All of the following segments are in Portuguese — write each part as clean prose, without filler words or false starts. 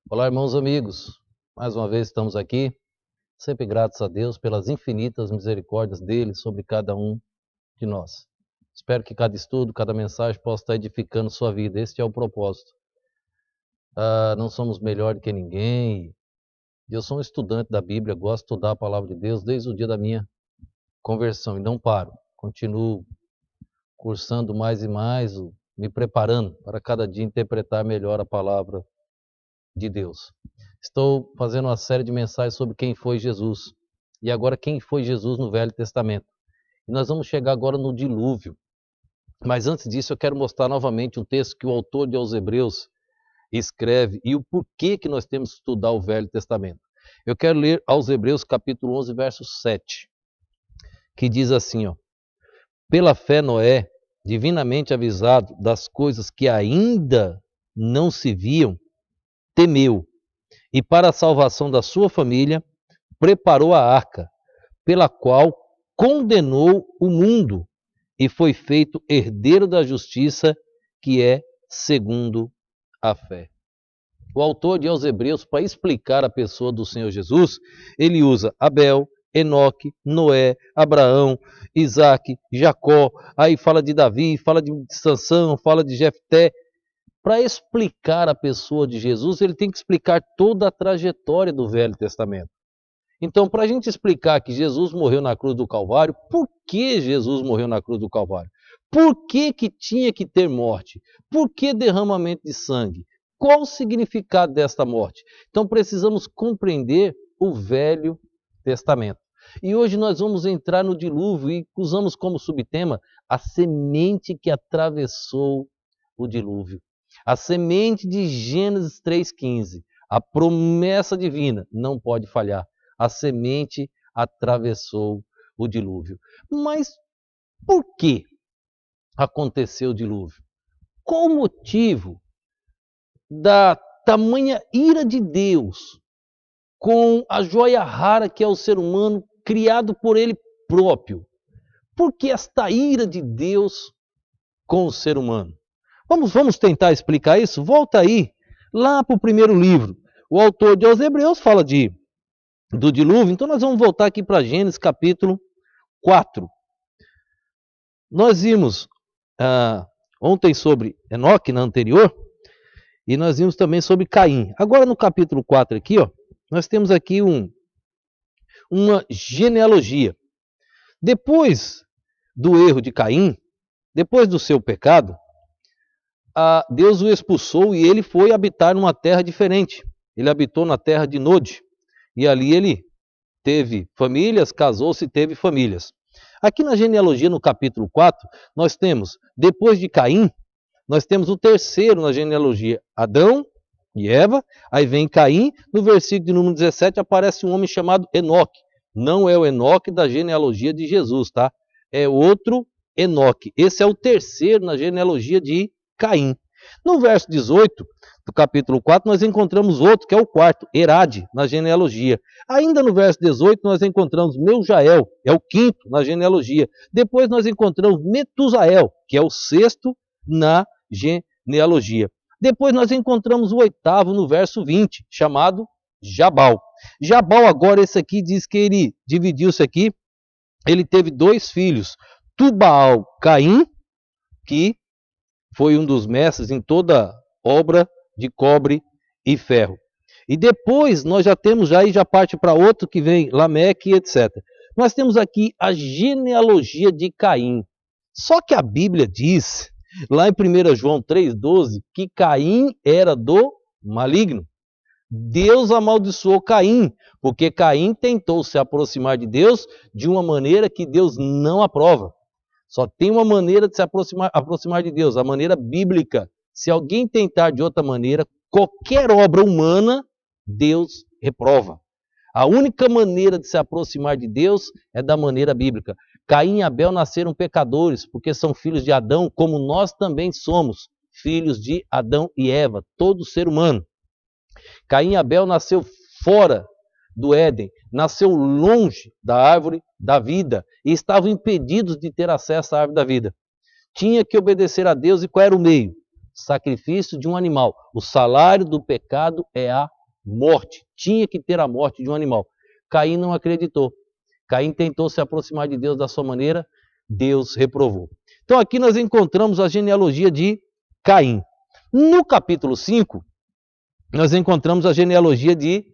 Olá, irmãos amigos. Mais uma vez estamos aqui, sempre gratos a Deus pelas infinitas misericórdias dele sobre cada um de nós. Espero que cada estudo, cada mensagem possa estar edificando sua vida. Este é o propósito. Não somos melhor do que ninguém. Eu sou um estudante da Bíblia, gosto de estudar a palavra de Deus desde o dia da minha conversão e não paro. Continuo cursando mais e mais, me preparando para cada dia interpretar melhor a palavra de Deus. Estou fazendo uma série de mensagens sobre quem foi Jesus. E agora, quem foi Jesus no Velho Testamento. E nós vamos chegar agora no dilúvio. Mas antes disso, eu quero mostrar novamente um texto que o autor de aos Hebreus escreve e o porquê que nós temos que estudar o Velho Testamento. Eu quero ler aos Hebreus capítulo 11, verso 7, que diz assim, ó: Pela fé Noé, divinamente avisado das coisas que ainda não se viam, temeu, e para a salvação da sua família, preparou a arca, pela qual condenou o mundo e foi feito herdeiro da justiça, que é segundo a fé. O autor de aos Hebreus, para explicar a pessoa do Senhor Jesus, ele usa Abel, Enoque, Noé, Abraão, Isaac, Jacó, aí fala de Davi, fala de Sansão, fala de Jefté. Para explicar a pessoa de Jesus, ele tem que explicar toda a trajetória do Velho Testamento. Então, para a gente explicar que Jesus morreu na cruz do Calvário, por que Jesus morreu na cruz do Calvário? Por que tinha que ter morte? Por que derramamento de sangue? Qual o significado desta morte? Então, precisamos compreender o Velho Testamento. E hoje nós vamos entrar no dilúvio e usamos como subtema a semente que atravessou o dilúvio. A semente de Gênesis 3,15. A promessa divina não pode falhar. A semente atravessou o dilúvio. Mas por que aconteceu o dilúvio? Qual o motivo da tamanha ira de Deus com a joia rara que é o ser humano criado por ele próprio? Por que esta ira de Deus com o ser humano? Vamos tentar explicar isso? Volta aí, lá para o primeiro livro. O autor de aos Hebreus fala do dilúvio, então nós vamos voltar aqui para Gênesis capítulo 4. Nós vimos ontem sobre Enoque, na anterior, e nós vimos também sobre Caim. Agora no capítulo 4 aqui, ó, nós temos aqui uma genealogia. Depois do erro de Caim, depois do seu pecado, Deus o expulsou e ele foi habitar numa terra diferente. Ele habitou na terra de Nod. E ali ele teve famílias, casou-se e teve famílias. Aqui na genealogia, no capítulo 4, nós temos, depois de Caim, nós temos o terceiro na genealogia, Adão e Eva. Aí vem Caim, no versículo de número 17 aparece um homem chamado Enoque. Não é o Enoque da genealogia de Jesus, tá? É outro Enoque. Esse é o terceiro na genealogia de Caim. No verso 18 do capítulo 4, nós encontramos outro, que é o quarto, Herade, na genealogia. Ainda no verso 18, nós encontramos Meujael, é o quinto na genealogia. Depois nós encontramos Metusael, que é o sexto na genealogia. Depois nós encontramos o oitavo no verso 20, chamado Jabal. Jabal agora, esse aqui, diz que ele dividiu-se aqui, ele teve dois filhos, Tubal Caim, que foi um dos mestres em toda obra de cobre e ferro. E depois nós já temos, já parte para outro que vem Lameque e etc. Nós temos aqui a genealogia de Caim. Só que a Bíblia diz, lá em 1 João 3,12, que Caim era do maligno. Deus amaldiçoou Caim, porque Caim tentou se aproximar de Deus de uma maneira que Deus não aprova. Só tem uma maneira de se aproximar de Deus, a maneira bíblica. Se alguém tentar de outra maneira, qualquer obra humana, Deus reprova. A única maneira de se aproximar de Deus é da maneira bíblica. Caim e Abel nasceram pecadores, porque são filhos de Adão, como nós também somos filhos de Adão e Eva, todo ser humano. Caim e Abel nasceu fora do Éden, nasceu longe da árvore da vida e estavam impedidos de ter acesso à árvore da vida. Tinha que obedecer a Deus e qual era o meio? Sacrifício de um animal. O salário do pecado é a morte, tinha que ter a morte de um animal. Caim não acreditou. Caim tentou se aproximar de Deus da sua maneira, Deus reprovou. Então aqui nós encontramos a genealogia de Caim. No capítulo 5, nós encontramos a genealogia de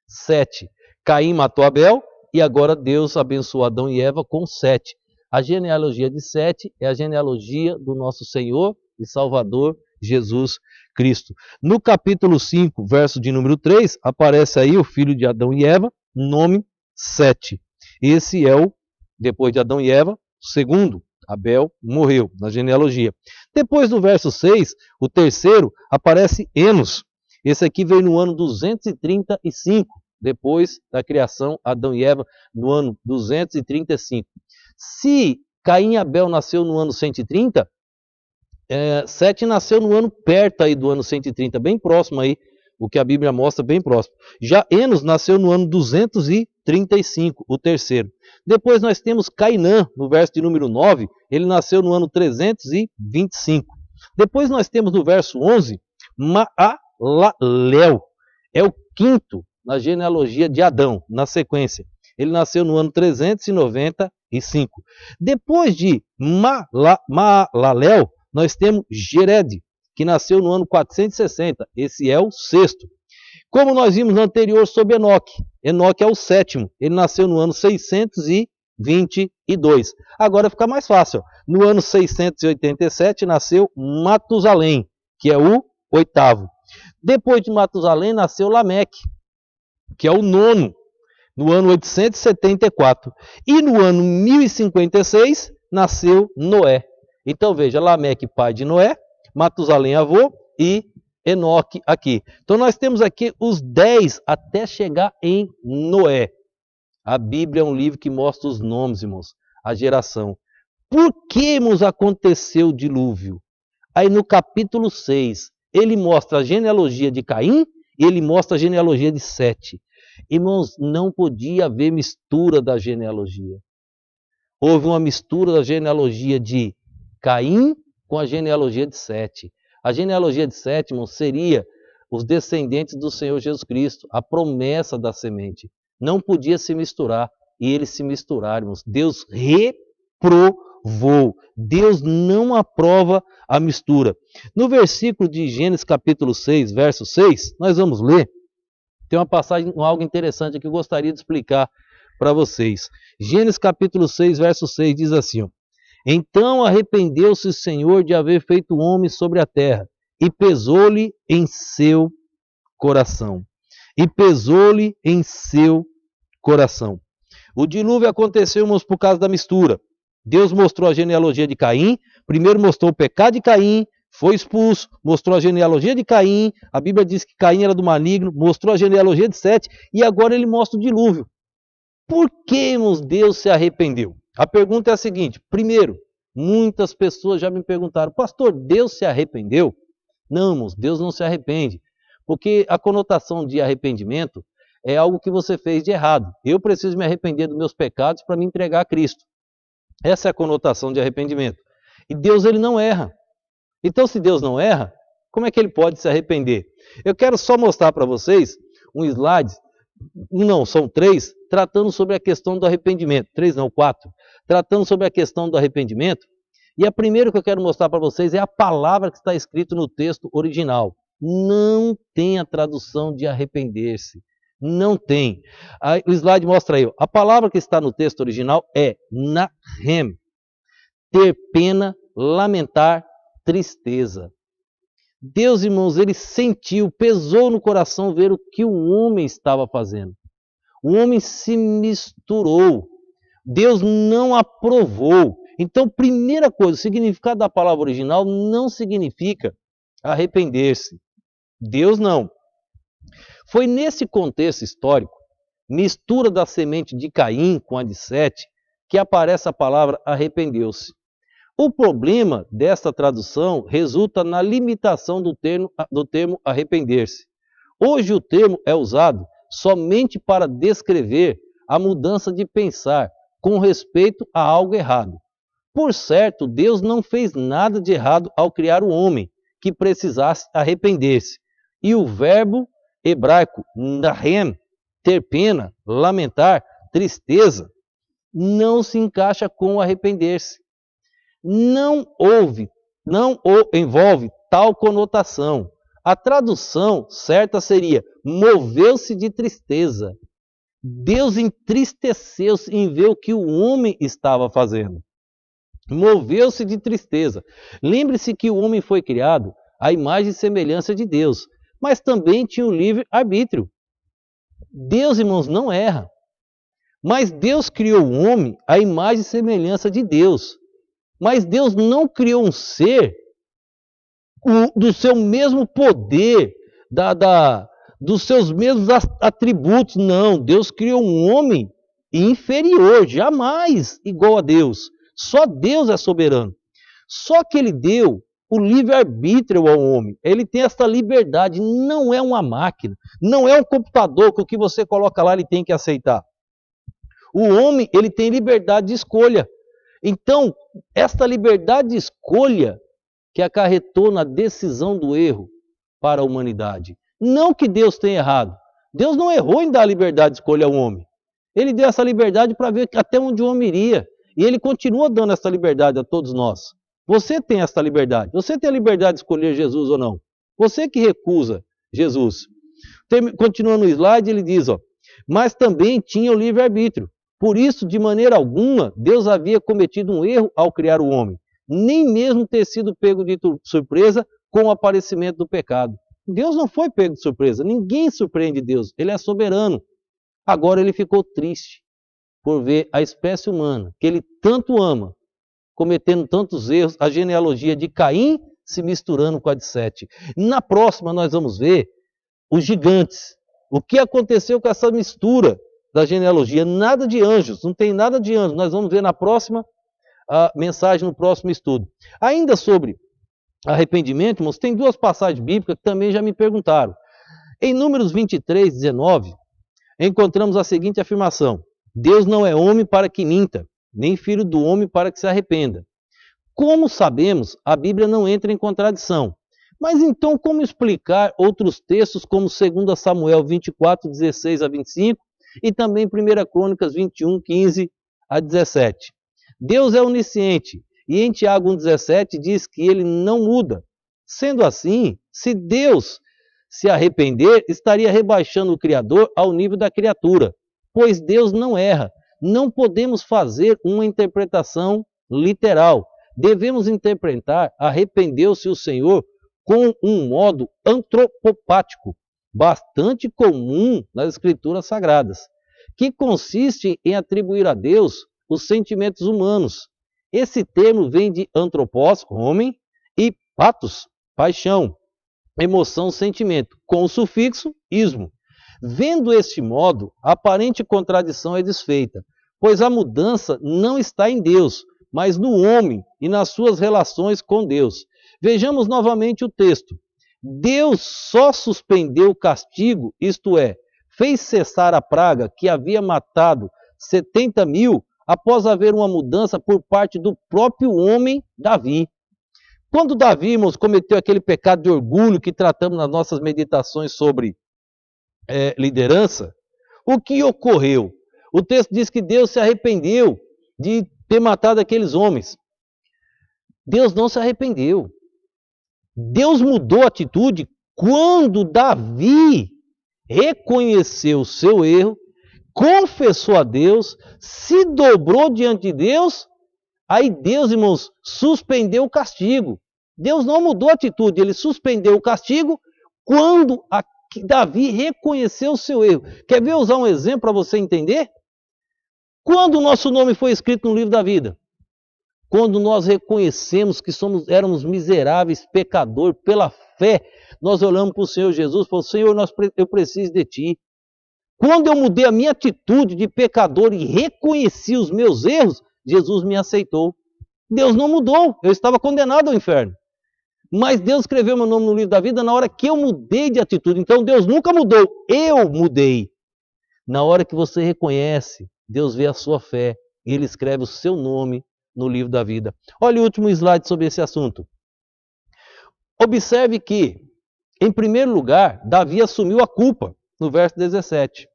Sete. Caim matou Abel e agora Deus abençoou Adão e Eva com Sete. A genealogia de Sete é a genealogia do nosso Senhor e Salvador Jesus Cristo. No capítulo 5, verso de número 3, aparece aí o filho de Adão e Eva, nome Sete. Esse é o, depois de Adão e Eva, o segundo. Abel morreu na genealogia. Depois do verso 6, o terceiro, aparece Enos. Esse aqui veio no ano 235, depois da criação, Adão e Eva, no ano 235. Se Caim e Abel nasceu no ano 130, Sete nasceu no ano perto aí do ano 130, bem próximo aí, o que a Bíblia mostra bem próximo. Já Enos nasceu no ano 235, o terceiro. Depois nós temos Cainã, no verso de número 9, ele nasceu no ano 325. Depois nós temos no verso 11, Maalalel, é o quinto na genealogia de Adão, na sequência. Ele nasceu no ano 395. Depois de Maalalel, nós temos Jered, que nasceu no ano 460. Esse é o sexto. Como nós vimos no anterior sobre Enoque. Enoque é o sétimo. Ele nasceu no ano 622. Agora fica mais fácil. No ano 687 nasceu Matusalém, que é o oitavo. Depois de Matusalém nasceu Lameque, que é o nono, no ano 874. E no ano 1056 nasceu Noé. Então veja, Lameque, pai de Noé, Matusalém, avô, e Enoque aqui. Então nós temos aqui os 10 até chegar em Noé. A Bíblia é um livro que mostra os nomes, irmãos, a geração. Por que, irmãos, aconteceu o dilúvio? Aí no capítulo 6, ele mostra a genealogia de Caim e ele mostra a genealogia de Sete. Irmãos, não podia haver mistura da genealogia. Houve uma mistura da genealogia de Caim com a genealogia de Sete. A genealogia de Sete, irmãos, seria os descendentes do Senhor Jesus Cristo, a promessa da semente. Não podia se misturar, e eles se misturaram, irmãos. Deus reprovou. Deus não aprova a mistura. No versículo de Gênesis capítulo 6, verso 6, nós vamos ler. Tem uma passagem, algo interessante que eu gostaria de explicar para vocês. Gênesis capítulo 6, verso 6 diz assim, ó, então arrependeu-se o Senhor de haver feito o homem sobre a terra, e pesou-lhe em seu coração. E pesou-lhe em seu coração. O dilúvio aconteceu, irmãos, por causa da mistura. Deus mostrou a genealogia de Caim, primeiro mostrou o pecado de Caim, foi expulso, mostrou a genealogia de Caim, a Bíblia diz que Caim era do maligno, mostrou a genealogia de Sete, e agora ele mostra o dilúvio. Por que, irmãos, Deus se arrependeu? A pergunta é a seguinte, primeiro, muitas pessoas já me perguntaram, pastor, Deus se arrependeu? Não, irmãos, Deus não se arrepende, porque a conotação de arrependimento é algo que você fez de errado. Eu preciso me arrepender dos meus pecados para me entregar a Cristo. Essa é a conotação de arrependimento. E Deus, ele não erra. Então, se Deus não erra, como é que ele pode se arrepender? Eu quero só mostrar para vocês um slide, não, são 3, tratando sobre a questão do arrependimento. 3 não, 4. Tratando sobre a questão do arrependimento. E a primeira que eu quero mostrar para vocês é a palavra que está escrita no texto original. Não tem a tradução de arrepender-se. Não tem. O slide mostra aí. A palavra que está no texto original é nahem. Ter pena, lamentar, tristeza. Deus, irmãos, ele sentiu, pesou no coração ver o que o homem estava fazendo. O homem se misturou. Deus não aprovou. Então, primeira coisa, o significado da palavra original não significa arrepender-se. Deus não. Foi nesse contexto histórico, mistura da semente de Caim com a de Sete, que aparece a palavra arrependeu-se. O problema desta tradução resulta na limitação do termo arrepender-se. Hoje o termo é usado somente para descrever a mudança de pensar com respeito a algo errado. Por certo, Deus não fez nada de errado ao criar o homem que precisasse arrepender-se. E o verbo hebraico nahem, ter pena, lamentar, tristeza, não se encaixa com arrepender-se. Não envolve tal conotação. A tradução certa seria: moveu-se de tristeza. Deus entristeceu-se em ver o que o homem estava fazendo. Moveu-se de tristeza. Lembre-se que o homem foi criado à imagem e semelhança de Deus, mas também tinha o livre-arbítrio. Deus, irmãos, não erra. Mas Deus criou o homem à imagem e semelhança de Deus. Mas Deus não criou um ser do seu mesmo poder, dos seus mesmos atributos. Não, Deus criou um homem inferior, jamais igual a Deus. Só Deus é soberano. Só que ele deu o livre-arbítrio ao homem. Ele tem essa liberdade, não é uma máquina, não é um computador que o que você coloca lá ele tem que aceitar. O homem, ele tem liberdade de escolha. Então, esta liberdade de escolha que acarretou na decisão do erro para a humanidade. Não que Deus tenha errado. Deus não errou em dar a liberdade de escolha ao homem. Ele deu essa liberdade para ver até onde o homem iria. E ele continua dando essa liberdade a todos nós. Você tem essa liberdade. Você tem a liberdade de escolher Jesus ou não. Você que recusa Jesus. Continuando no slide, ele diz, mas também tinha o livre-arbítrio. Por isso, de maneira alguma, Deus havia cometido um erro ao criar o homem, nem mesmo ter sido pego de surpresa com o aparecimento do pecado. Deus não foi pego de surpresa, ninguém surpreende Deus, ele é soberano. Agora ele ficou triste por ver a espécie humana, que ele tanto ama, cometendo tantos erros, a genealogia de Caim se misturando com a de Sete. Na próxima nós vamos ver os gigantes, o que aconteceu com essa mistura da genealogia, nada de anjos, não tem nada de anjos, nós vamos ver na próxima mensagem, no próximo estudo. Ainda sobre arrependimento, irmãos, tem duas passagens bíblicas que também já me perguntaram. Em Números 23, 19, encontramos a seguinte afirmação: Deus não é homem para que minta, nem filho do homem para que se arrependa. Como sabemos, a Bíblia não entra em contradição. Mas então como explicar outros textos como 2 Samuel 24, 16 a 25 e também 1 Crônicas 21, 15 a 17? Deus é onisciente e em Tiago 1,17 diz que ele não muda. Sendo assim, se Deus se arrepender, estaria rebaixando o Criador ao nível da criatura, pois Deus não erra. Não podemos fazer uma interpretação literal. Devemos interpretar arrependeu-se o Senhor com um modo antropopático, bastante comum nas Escrituras Sagradas, que consiste em atribuir a Deus os sentimentos humanos. Esse termo vem de antropos, homem, e patos, paixão, emoção, sentimento, com o sufixo ismo. Vendo este modo, a aparente contradição é desfeita, pois a mudança não está em Deus, mas no homem e nas suas relações com Deus. Vejamos novamente o texto. Deus só suspendeu o castigo, isto é, fez cessar a praga que havia matado 70 mil, após haver uma mudança por parte do próprio homem Davi. Quando Davi, irmãos, cometeu aquele pecado de orgulho que tratamos nas nossas meditações sobre liderança, o que ocorreu? O texto diz que Deus se arrependeu de ter matado aqueles homens. Deus não se arrependeu. Deus mudou a atitude quando Davi reconheceu o seu erro, confessou a Deus, se dobrou diante de Deus, aí Deus, irmãos, suspendeu o castigo. Deus não mudou a atitude, ele suspendeu o castigo quando Davi reconheceu o seu erro. Quer ver usar um exemplo para você entender? Quando o nosso nome foi escrito no livro da vida? Quando nós reconhecemos que éramos miseráveis, pecadores, pela fé, nós olhamos para o Senhor Jesus e falamos: Senhor, eu preciso de Ti. Quando eu mudei a minha atitude de pecador e reconheci os meus erros, Jesus me aceitou. Deus não mudou, eu estava condenado ao inferno. Mas Deus escreveu meu nome no livro da vida na hora que eu mudei de atitude. Então Deus nunca mudou, eu mudei. Na hora que você reconhece, Deus vê a sua fé e Ele escreve o seu nome no livro da vida. Olha o último slide sobre esse assunto. Observe que Em primeiro lugar, Davi assumiu a culpa, no verso 17.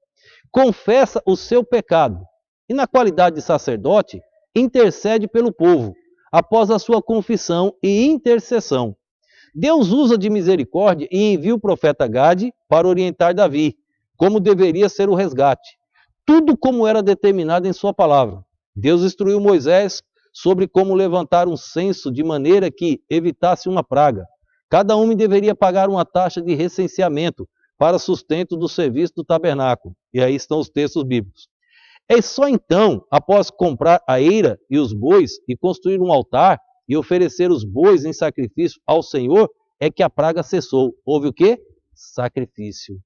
Confessa o seu pecado e, na qualidade de sacerdote, intercede pelo povo, após a sua confissão e intercessão. Deus usa de misericórdia e envia o profeta Gade para orientar Davi, como deveria ser o resgate. Tudo como era determinado em sua palavra. Deus instruiu Moisés sobre como levantar um censo de maneira que evitasse uma praga. Cada homem deveria pagar uma taxa de recenseamento para sustento do serviço do tabernáculo. E aí estão os textos bíblicos. É só então, após comprar a eira e os bois e construir um altar e oferecer os bois em sacrifício ao Senhor, é que a praga cessou. Houve o quê? Sacrifício.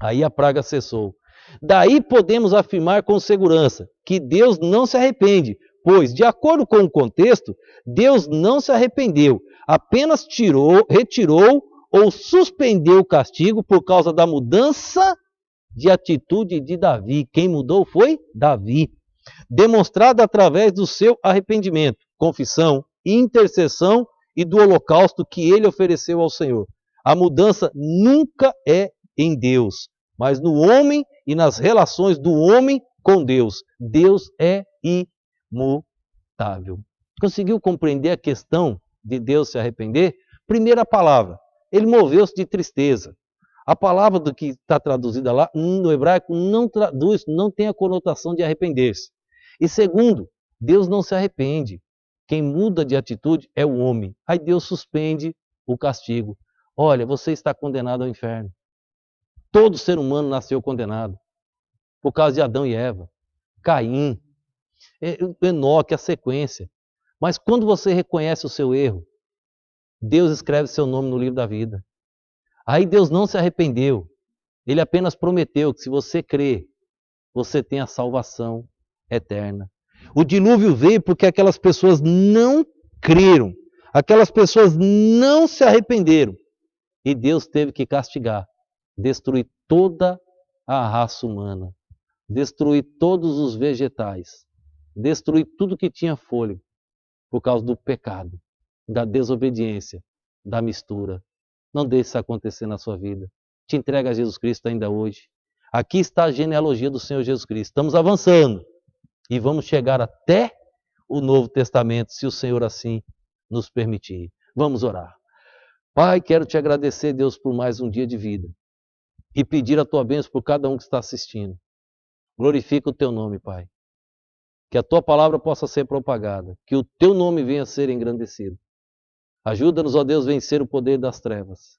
Aí a praga cessou. Daí podemos afirmar com segurança que Deus não se arrepende, pois, de acordo com o contexto, Deus não se arrependeu, apenas retirou ou suspendeu o castigo por causa da mudança de atitude de Davi. Quem mudou foi Davi, demonstrada através do seu arrependimento, confissão, intercessão e do holocausto que ele ofereceu ao Senhor. A mudança nunca é em Deus, mas no homem e nas relações do homem com Deus. Deus é imutável. Conseguiu compreender a questão de Deus se arrepender? Primeira palavra, ele moveu-se de tristeza. A palavra do que está traduzida lá, no hebraico, não traduz, não tem a conotação de arrepender-se. E segundo, Deus não se arrepende. Quem muda de atitude é o homem. Aí Deus suspende o castigo. Olha, você está condenado ao inferno. Todo ser humano nasceu condenado. Por causa de Adão e Eva. Caim, Enoque, a sequência. Mas quando você reconhece o seu erro, Deus escreve seu nome no livro da vida. Aí Deus não se arrependeu. Ele apenas prometeu que se você crer, você tem a salvação eterna. O dilúvio veio porque aquelas pessoas não creram. Aquelas pessoas não se arrependeram. E Deus teve que castigar, destruir toda a raça humana, destruir todos os vegetais, destruir tudo que tinha fôlego, por causa do pecado, da desobediência, da mistura. Não deixe isso acontecer na sua vida. Te entrega a Jesus Cristo ainda hoje. Aqui está a genealogia do Senhor Jesus Cristo. Estamos avançando e vamos chegar até o Novo Testamento, se o Senhor assim nos permitir. Vamos orar. Pai, quero te agradecer, Deus, por mais um dia de vida e pedir a tua bênção por cada um que está assistindo. Glorifica o teu nome, Pai. Que a tua palavra possa ser propagada, que o teu nome venha a ser engrandecido. Ajuda-nos, ó Deus, a vencer o poder das trevas.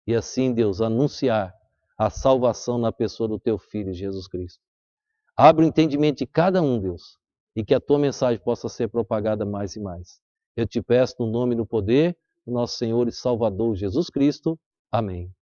E assim, Deus, anunciar a salvação na pessoa do teu Filho, Jesus Cristo. Abre o entendimento de cada um, Deus, e que a tua mensagem possa ser propagada mais e mais. Eu te peço no nome e no poder do nosso Senhor e Salvador Jesus Cristo. Amém.